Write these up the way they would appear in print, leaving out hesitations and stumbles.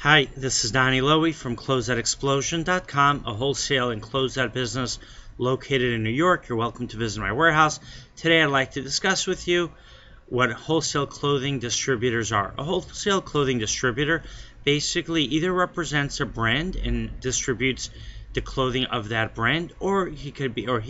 Hi, this is Donny Lowy from Closeout a wholesale and closeout business located in New York. You're welcome to visit my warehouse. Today I'd like to discuss with you what wholesale clothing distributors are. A wholesale clothing distributor basically either represents a brand and distributes the clothing of that brand, or he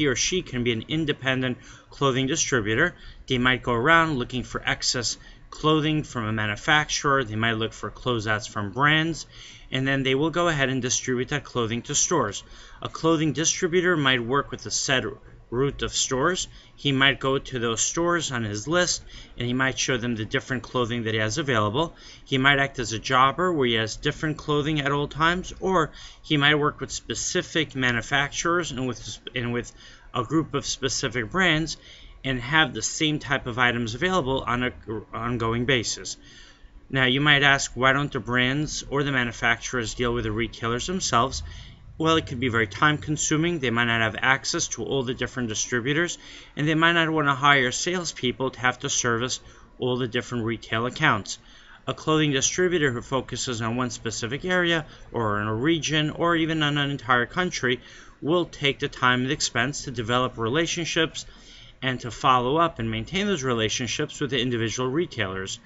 or she can be an independent clothing distributor. They might go around looking for excess clothing from a manufacturer. They might look for closeouts from brands, and then they will go ahead and distribute that clothing to stores. A clothing distributor might work with a set route of stores. He might go to those stores on his list and he might show them the different clothing that he has available. He might act as a jobber where he has different clothing at all times, or he might work with specific manufacturers and with a group of specific brands and have the same type of items available on an ongoing basis. Now you might ask, why don't the brands or the manufacturers deal with the retailers themselves? Well, it could be very time consuming. They might not have access to all the different distributors, and they might not want to hire salespeople to have to service all the different retail accounts. A clothing distributor who focuses on one specific area or in a region or even on an entire country will take the time and expense to develop relationships and to follow up and maintain those relationships with the individual retailers.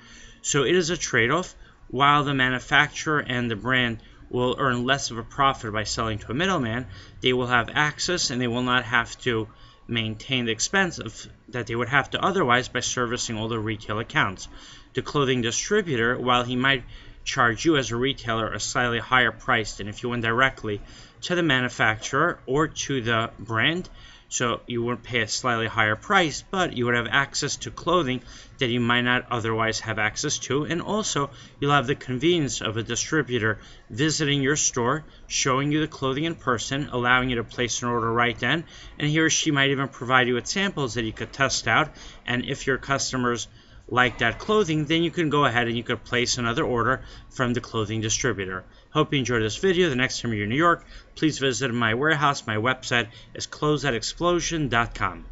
So it is a trade-off. While the manufacturer and the brand will earn less of a profit by selling to a middleman, they will have access and they will not have to maintain the expense that they would have to otherwise by servicing all the retail accounts. The clothing distributor, while he might charge you as a retailer a slightly higher price than if you went directly to the manufacturer or to the brand, so you would pay a slightly higher price, but you would have access to clothing that you might not otherwise have access to. And also, you'll have the convenience of a distributor visiting your store, showing you the clothing in person, allowing you to place an order right then. And he or she might even provide you with samples that you could test out. And if your customers like that clothing, then you can go ahead and you could place another order from the clothing distributor. Hope you enjoyed this video. The next time you're in New York, please visit my warehouse. My website is closeoutexplosion.com.